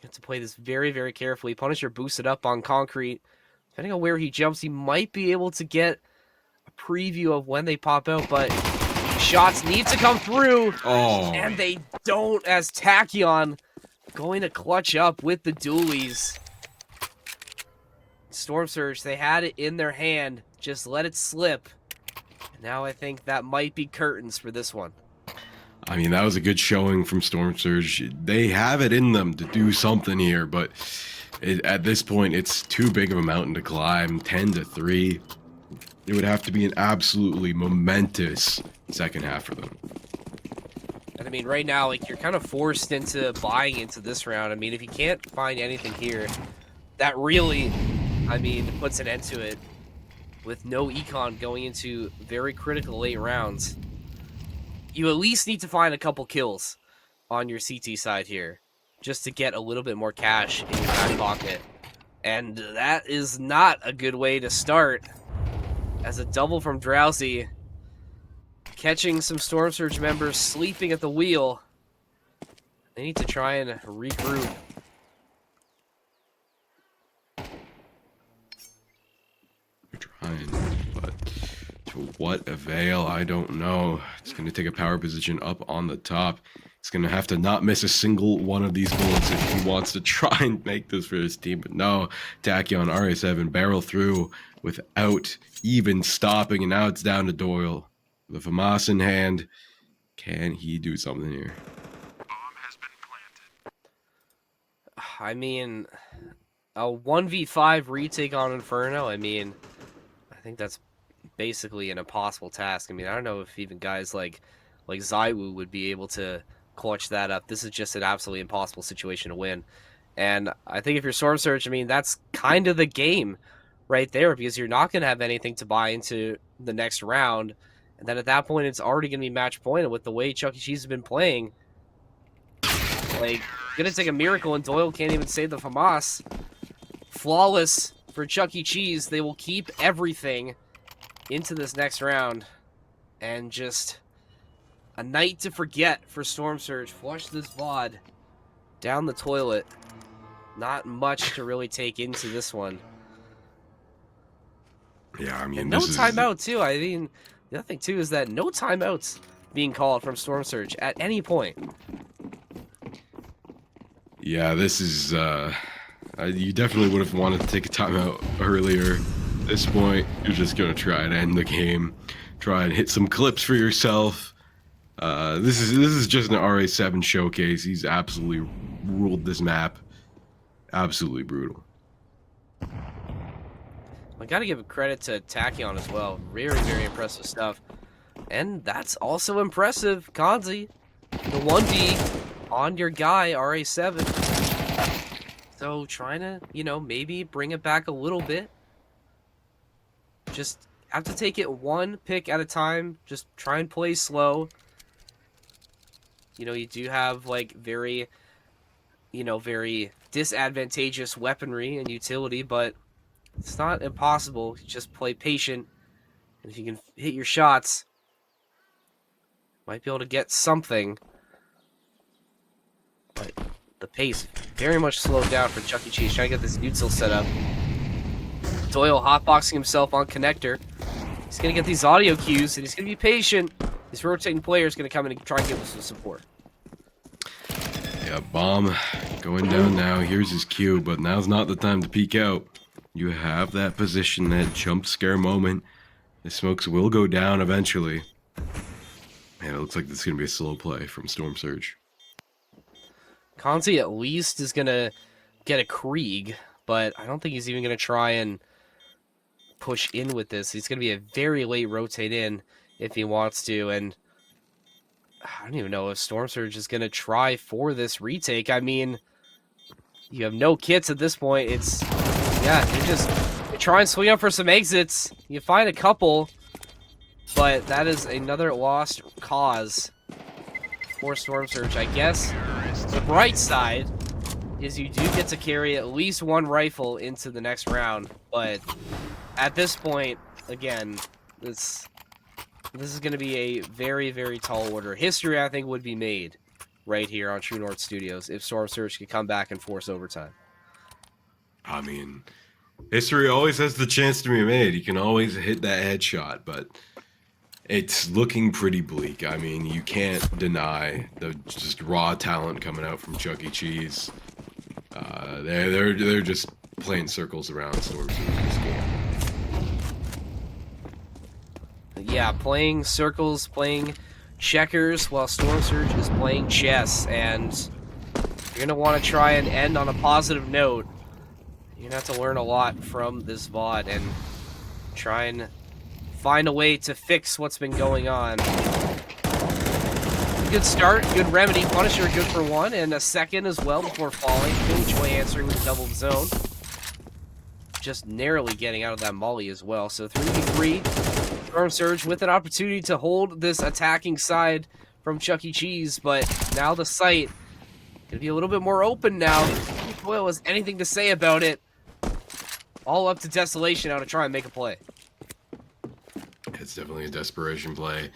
Speaker 1: You have to play this very, very carefully. Punisher boosted up on Concrete. Depending on where he jumps, he might be able to get a preview of when they pop out, but shots need to come through.
Speaker 3: Oh.
Speaker 1: And they don't, as Tachyon going to clutch up with the dualies. Storm Surge, they had it in their hand. Just let it slip. Now I think that might be curtains for this one.
Speaker 3: I mean, that was a good showing from Storm Surge. They have it in them to do something here, but at this point, it's too big of a mountain to climb. 10-3. It would have to be an absolutely momentous second half for them.
Speaker 1: And I mean, right now, like, you're kind of forced into buying into this round. I mean, if you can't find anything here, that really, I mean, puts an end to it. With no econ going into very critical late rounds, you at least need to find a couple kills on your CT side here, just to get a little bit more cash in your back pocket. And that is not a good way to start, as a double from Drowsy, catching some Storm Surge members sleeping at the wheel. They need to try and regroup.
Speaker 3: Trying, but to what avail? I don't know. It's going to take a power position up on the top. He's going to have to not miss a single one of these bullets if he wants to try and make this for his team. But no, Tachyon, RA7 barrel through without even stopping, and now it's down to Doyle. The FAMAS in hand. Can he do something here?
Speaker 1: I mean, a 1v5 retake on Inferno, I mean, I think that's basically an impossible task. I mean, I don't know if even guys like Zaiwu would be able to clutch that up. This is just an absolutely impossible situation to win. And I think if you're Storm Surge, I mean, that's kind of the game right there, because you're not going to have anything to buy into the next round. And then at that point, it's already going to be match point. And with the way Chuck E. Cheese has been playing, like, going to take a miracle, and Doyle can't even save the FAMAS. Flawless for Chuck E. Cheese. They will keep everything into this next round. And just a night to forget for Storm Surge. Flush this VOD down the toilet. Not much to really take into this one.
Speaker 3: Yeah, I mean,
Speaker 1: And no timeout, too. I mean, the other thing, too, is that no timeouts being called from Storm Surge at any point.
Speaker 3: Yeah, this is, you definitely would have wanted to take a timeout earlier. At this point, you're just going to try and end the game. Try and hit some clips for yourself. This is just an RA7 showcase. He's absolutely ruled this map. Absolutely brutal.
Speaker 1: I gotta give credit to Tachyon as well. Very, very impressive stuff. And that's also impressive, Kanzi. The 1D on your guy, RA7. So trying to, you know, maybe bring it back a little bit. Just have to take it one pick at a time. Just try and play slow. You know, you do have, like, very disadvantageous weaponry and utility, but it's not impossible. You just play patient. And if you can hit your shots, might be able to get something. But the pace very much slowed down for Chuck E. Cheese. Trying to get this util set up. Doyle hotboxing himself on connector. He's going to get these audio cues, and he's going to be patient. This rotating player is going to come in and try and give us some support.
Speaker 3: Yeah, bomb going down now. Here's his cue, but now's not the time to peek out. You have that position, that jump scare moment. The smokes will go down eventually. Man, it looks like this is going to be a slow play from Storm Surge.
Speaker 1: Kanzi at least is going to get a Krieg, but I don't think he's even going to try and push in with this. He's going to be a very late rotate in if he wants to, and I don't even know if Storm Surge is going to try for this retake. I mean, you have no kits at this point. It's, yeah, you try and swing up for some exits. You find a couple, but that is another lost cause for Storm Surge. I guess the bright side is you do get to carry at least one rifle into the next round, but at this point, again, this is going to be a very, very tall order. History, I think, would be made right here on True North Studios if Storm Surge could come back and force overtime.
Speaker 3: I mean, history always has the chance to be made. You can always hit that headshot, but it's looking pretty bleak. I mean, you can't deny the just raw talent coming out from Chuck E. Cheese. They're just playing circles around Storm Surge this game.
Speaker 1: yeah, playing circles, playing checkers, while Storm Surge is playing chess, and you're gonna want to try and end on a positive note. You're gonna have to learn a lot from this VOD and try and find a way to fix what's been going on. Good start, good remedy. Punisher good for one, and a second as well before falling. Which way answering with a double zone. Just narrowly getting out of that molly as well. So 3v3. Storm Surge with an opportunity to hold this attacking side from Chuck E. Cheese, but now the site gonna be a little bit more open now. If Boyle has anything to say about it, all up to Desolation now to try and make a play.
Speaker 3: It's definitely a desperation play.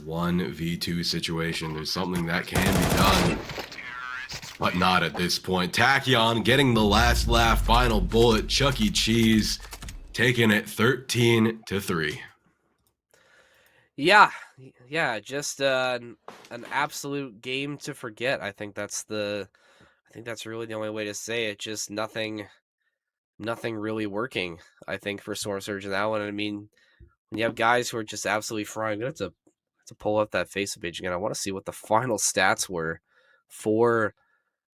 Speaker 3: 1v2 situation. There's something that can be done, but not at this point. Tachyon getting the last laugh, final bullet. Chuck E. Cheese taking it 13-3.
Speaker 1: Yeah, just an absolute game to forget. I think that's really the only way to say it. Just nothing really working, I think, for Storm Surge in that one. I mean, when you have guys who are just absolutely frying, I'm gonna have to pull up that Facebook page again. I want to see what the final stats were for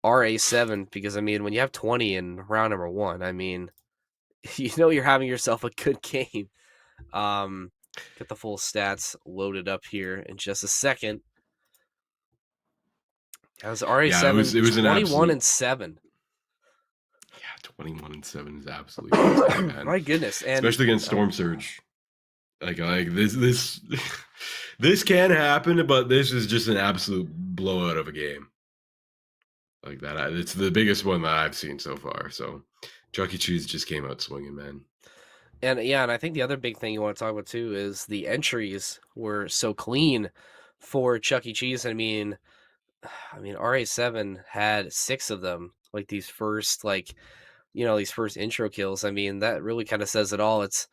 Speaker 1: RA7, because I mean, when you have 20 in round number 1, I mean, you're having yourself a good game. Get the full stats loaded up here in just a second. That was RA7,
Speaker 3: it was an
Speaker 1: 21
Speaker 3: absolute...
Speaker 1: and 7.
Speaker 3: Yeah, 21-7 is absolutely crazy, man.
Speaker 1: My goodness, and
Speaker 3: especially against Storm Surge. Like this can happen, but this is just an absolute blowout of a game. Like that, it's the biggest one that I've seen so far. So, Chuck E. Cheese just came out swinging, man.
Speaker 1: And yeah, and I think the other big thing you want to talk about too is the entries were so clean for Chuck E. Cheese. I mean, RA7 had 6 of them. Like these first, these first intro kills. I mean, that really kind of says it all. It's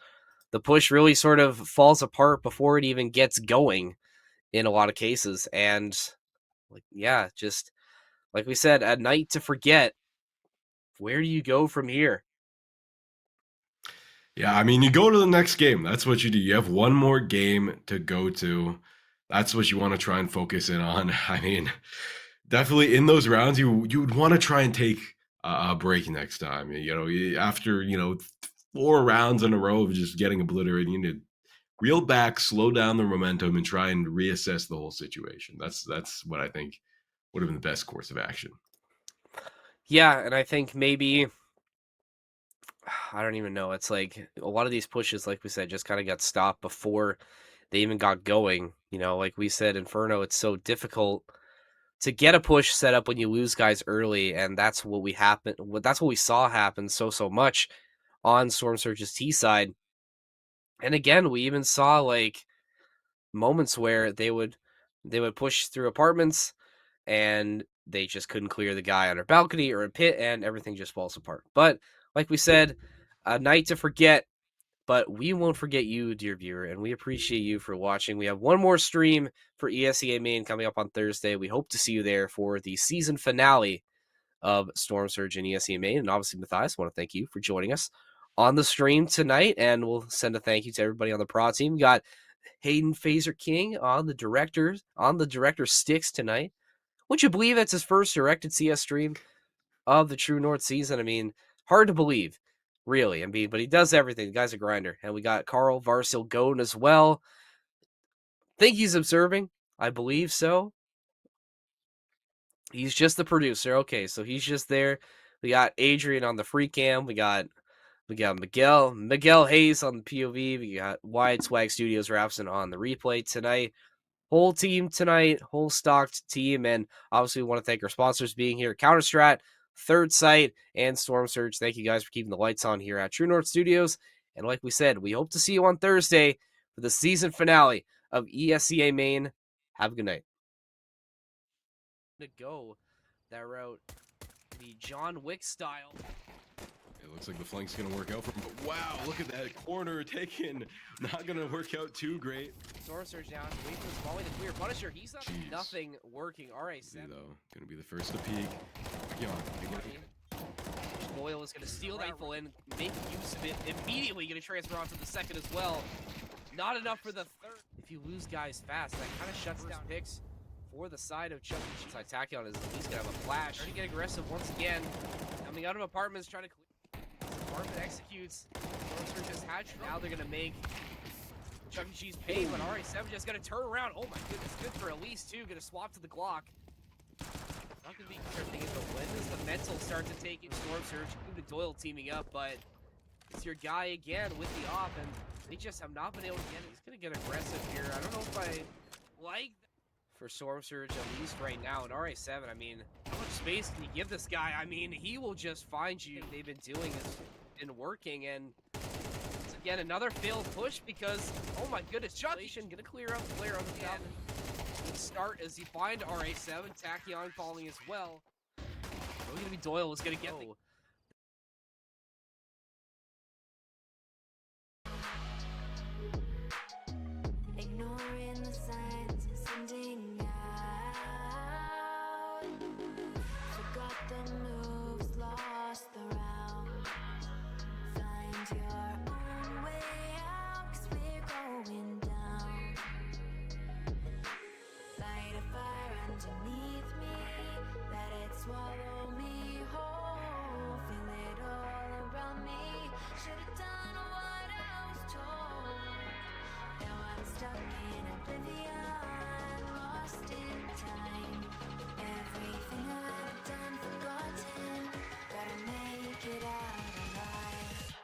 Speaker 1: the push really sort of falls apart before it even gets going in a lot of cases. And just like we said, a night to forget. Where do you go from here?
Speaker 3: Yeah, I mean, you go to the next game. That's what you do. You have one more game to go to. That's what you want to try and focus in on. I mean, definitely in those rounds, you would want to try and take a break next time. After 4 rounds in a row of just getting obliterated, you need to reel back, slow down the momentum, and try and reassess the whole situation. That's what I think would have been the best course of action.
Speaker 1: Yeah, and I think maybe, I don't even know. It's like a lot of these pushes, like we said, just kind of got stopped before they even got going. Like we said, Inferno, it's so difficult to get a push set up when you lose guys early, and that's what we saw happen so much on Storm Surge's T side. And again, we even saw like moments where they would push through apartments and they just couldn't clear the guy on our balcony or a pit, and everything just falls apart. But like we said, a night to forget, but we won't forget you, dear viewer, and we appreciate you for watching. We have one more stream for ESEA Main coming up on Thursday. We hope to see you there for the season finale of Storm Surge and ESEA Main. And obviously, Matthias, I want to thank you for joining us on the stream tonight, and we'll send a thank you to everybody on the Pro team. We got Hayden Phaser King on the director sticks tonight. Would you believe that's his first directed CS stream of the True North season? I mean, hard to believe, really. I mean, but he does everything. The guy's a grinder. And we got Carl Varsil Goen as well. Think he's observing? I believe so. He's just the producer. Okay, so he's just there. We got Adrian on the free cam. We got Miguel Hayes on the POV. We got Wide Swag Studios Rapson on the replay tonight. Whole team tonight, whole stocked team, and obviously we want to thank our sponsors being here, Counter-Strat, Third Sight, and Storm Surge. Thank you guys for keeping the lights on here at True North Studios. And like we said, we hope to see you on Thursday for the season finale of ESEA Main. Have a good night. To go that route, the John Wick style.
Speaker 3: It looks like the flank's going to work out for him, but wow, look at that corner taken. Not going to work out too great.
Speaker 1: Storm Surge now, wait for the volley to clear. Punisher, he's not nothing working. RA7.
Speaker 3: Though, going to be the first to peek.
Speaker 1: Boyle is going to steal that rifle and make use of it. Immediately going to transfer onto the second as well. Not enough for the third. If you lose guys fast, that kind of shuts down picks for the side of Chuck E. Cheese. Tachyon is at least going to have a flash. Trying to get aggressive once again. Coming out of apartments, trying to clear. Apartment executes. Storm Surge has hatched. Now they're going to make Chuck E. Cheese pay, but RA7 just going to turn around. Oh my goodness, good for Elise too. Going to swap to the Glock. Not going to be start thinking, but when does the mental start to take in Storm Surge? Even Doyle teaming up, but it's your guy again with the off, and they just have not been able to get it. He's going to get aggressive here. I don't know if I like that for Storm Surge, at least right now. And RA7, I mean, how much space can you give this guy? I mean, he will just find you. They've been doing has been working, and it's again another failed push because, oh my goodness, Chucky gonna clear up Flare on the Falcon. Good start as you find RA7, Tachyon falling as well. It's gonna be Doyle was gonna get the
Speaker 4: Ignoring the signs and sending out. Forgot the moves, lost the round. Find your own way out, 'cause we're going down. Light a fire underneath me, let it swallow me whole. Feel it all around me, should've done what I was told. Now I'm stuck in oblivion, lost in time. Everything I've done, forgotten. Gotta make it out alive.